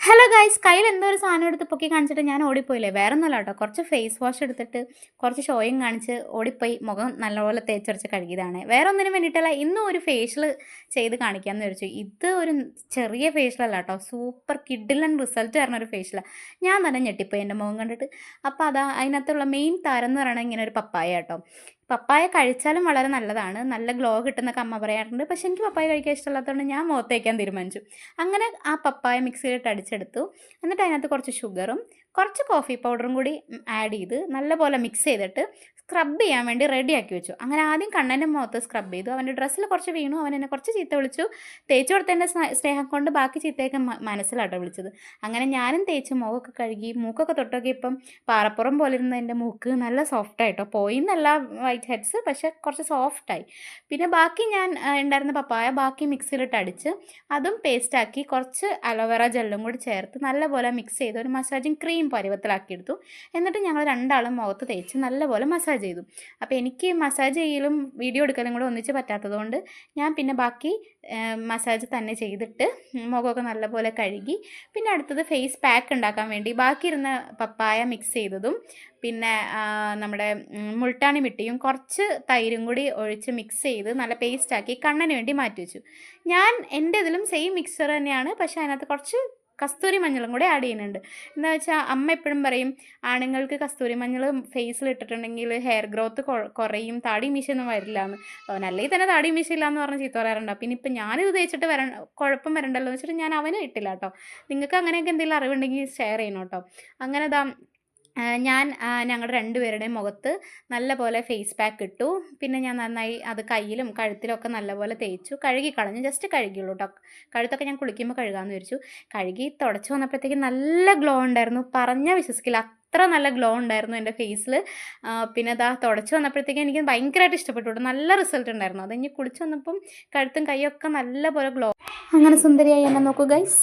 Hello guys, കയ്യിൽ എന്തോ ഒരു സാധനം എടുത്ത് പൊക്കി കാണിച്ചിട്ട് ഞാൻ ഓടിപ്പോയില്ലേ. വേറെ ഒന്നുമല്ല കേട്ടോ, കുറച്ച് ഫേസ് വാഷ് എടുത്തിട്ട് കുറച്ച് ഷോയും കാണിച്ച് ഓടിപ്പോയി മുഖം നല്ലപോലെ തേച്ചരച്ച് കഴുകിയതാണ്. വേറെ ഒന്നിനും വേണ്ടിയിട്ടല്ല, ഇന്നും ഒരു ഫേഷ്യൽ ചെയ്ത് കാണിക്കാമെന്ന് വിചാരിച്ചു. ഇത് ഒരു ചെറിയ ഫേഷ്യലല്ല കേട്ടോ, സൂപ്പർ കിഡിലൻ റിസൾട്ട് തരുന്ന ഒരു ഫേഷ്യലാണ്. ഞാൻ തന്നെ ഞെട്ടിപ്പോയി എൻ്റെ മുഖം കണ്ടിട്ട്. അപ്പോൾ അതിനകത്തുള്ള മെയിൻ താരം എന്ന് പറയുന്നത് ഇങ്ങനെ ഒരു പപ്പായ കേട്ടോ. പപ്പായ കഴിച്ചാലും വളരെ നല്ലതാണ്, നല്ല ഗ്ലോ കിട്ടുന്നൊക്കെ അമ്മ പറയാറുണ്ട്. പക്ഷെ എനിക്ക് പപ്പായ കഴിക്കാൻ ഇഷ്ടമില്ലാത്തതുകൊണ്ട് ഞാൻ മുഖത്ത് വയ്ക്കാൻ തീരുമാനിച്ചു. അങ്ങനെ ആ പപ്പായ മിക്സിയിലിട്ട് അടിച്ചെടുത്തു. എന്നിട്ട് അതിനകത്ത് കുറച്ച് ഷുഗറും കുറച്ച് കോഫി പൗഡറും കൂടി ആഡ് ചെയ്ത് നല്ലപോലെ മിക്സ് ചെയ്തിട്ട് സ്ക്രബ് ചെയ്യാൻ വേണ്ടി റെഡിയാക്കി വെച്ചു. അങ്ങനെ ആദ്യം കണ്ണൻ്റെ മുഖത്ത് സ്ക്രബ് ചെയ്തു. അവൻ്റെ ഡ്രസ്സിൽ കുറച്ച് വീണു, അവൻ എന്നെ കുറച്ച് ചീത്ത വിളിച്ചു. തേച്ച് കൊടുത്തതിൻ്റെ സ്നേഹം കൊണ്ട് ബാക്കി ചീത്തയൊക്കെ മനസ്സിലാട്ടോ വിളിച്ചത്. അങ്ങനെ ഞാനും തേച്ച് മുഖമൊക്കെ കഴുകി മൂക്കൊക്കെ തൊട്ടൊക്കെ ഇപ്പം പാറപ്പുറം പോലെ ഇരുന്ന എൻ്റെ മൂക്ക് നല്ല സോഫ്റ്റായിട്ടോ. പോയി എന്നല്ല വൈറ്റ് ഹെഡ്സ്, പക്ഷെ കുറച്ച് സോഫ്റ്റായി. പിന്നെ ബാക്കി ഞാൻ ഉണ്ടായിരുന്ന പപ്പായ ബാക്കി മിക്സിയിലിട്ട് അടിച്ച് അതും പേസ്റ്റാക്കി കുറച്ച് അലോവേറ ജെല്ലും കൂടി ചേർത്ത് നല്ലപോലെ മിക്സ് ചെയ്ത് ഒരു മസാജിങ് ക്രീം പരുവത്തിലാക്കിയെടുത്തു. എന്നിട്ട് ഞങ്ങൾ രണ്ടാളും മുഖത്ത് തേച്ച് നല്ലപോലെ മസാജ് ചെയ്തു. അപ്പോൾ എനിക്ക് മസാജ് ചെയ്യലും വീഡിയോ എടുക്കലും കൂടെ ഒന്നിച്ച് പറ്റാത്തതുകൊണ്ട് ഞാൻ പിന്നെ ബാക്കി മസാജ് തന്നെ ചെയ്തിട്ട് മുഖമൊക്കെ നല്ലപോലെ കഴുകി. പിന്നെ അടുത്തത് ഫേസ് പാക്ക് ഉണ്ടാക്കാൻ വേണ്ടി ബാക്കിയിരുന്ന പപ്പായ മിക്സ് ചെയ്തതും പിന്നെ നമ്മുടെ മുൾട്ടാണി മിട്ടിയും കുറച്ച് തൈരും കൂടി ഒഴിച്ച് മിക്സ് ചെയ്ത് നല്ല പേസ്റ്റാക്കി കണ്ണിന് വേണ്ടി മാറ്റി വെച്ചു. ഞാൻ എൻ്റെ ഇതിലും സെയിം മിക്സർ തന്നെയാണ്, പക്ഷേ അതിനകത്ത് കുറച്ച് കസ്തൂരി മഞ്ഞളും കൂടെ ആഡ് ചെയ്യുന്നുണ്ട്. എന്താ വെച്ചാൽ അമ്മ എപ്പോഴും പറയും, ആണുങ്ങൾക്ക് കസ്തൂരി മഞ്ഞൾ ഫേസിൽ ഇട്ടിട്ടുണ്ടെങ്കിൽ ഹെയർ ഗ്രോത്ത് കുറയും, താടി മീശയൊന്നും വരില്ല എന്ന്. അവൻ അല്ലെങ്കിൽ തന്നെ താടി മീശ ഇല്ല എന്ന് പറഞ്ഞ് ചീത്ത പറയാറുണ്ട്. പിന്നെ ഇപ്പം ഞാനിത് തേച്ചിട്ട് കുഴപ്പം വരണ്ടല്ലോ എന്ന് വെച്ചിട്ട് ഞാൻ അവന് ഇട്ടില്ല കേട്ടോ. നിങ്ങൾക്ക് അങ്ങനെയൊക്കെ എന്തെങ്കിലും അറിവുണ്ടെങ്കിൽ ഷെയർ ചെയ്യണം കേട്ടോ. അങ്ങനെ ഞാൻ ഞങ്ങളുടെ രണ്ടുപേരുടെയും മുഖത്ത് നല്ലപോലെ ഫേസ് പാക്ക് ഇട്ടു. പിന്നെ ഞാൻ നന്നായി അത് കയ്യിലും കഴുത്തിലൊക്കെ നല്ലപോലെ തേച്ചു. കളഞ്ഞു, ജസ്റ്റ് കഴുകിയുള്ളൂ കേട്ടോ. കഴുത്തൊക്കെ ഞാൻ കുളിക്കുമ്പോൾ കഴുകാമെന്ന് വിചാരിച്ചു. കഴുകി തുടച്ച് വന്നപ്പോഴത്തേക്ക് നല്ല ഗ്ലോ ഉണ്ടായിരുന്നു, പറഞ്ഞാൽ വിശ്വസിക്കില്ല, അത്ര നല്ല ഗ്ലോ ഉണ്ടായിരുന്നു എൻ്റെ ഫേസിൽ. പിന്നെ തുടച്ച് വന്നപ്പോഴത്തേക്കും എനിക്ക് ഭയങ്കരമായിട്ട് ഇഷ്ടപ്പെട്ടു. നല്ല റിസൾട്ട് ഉണ്ടായിരുന്നു. അത് കഴിഞ്ഞ് കുളിച്ച് വന്നപ്പം കഴുത്തും കൈയൊക്കെ നല്ലപോലെ ഗ്ലോ. അങ്ങനെ സുന്ദരിയായി എന്നെ നോക്കൂ ഗൈസ്.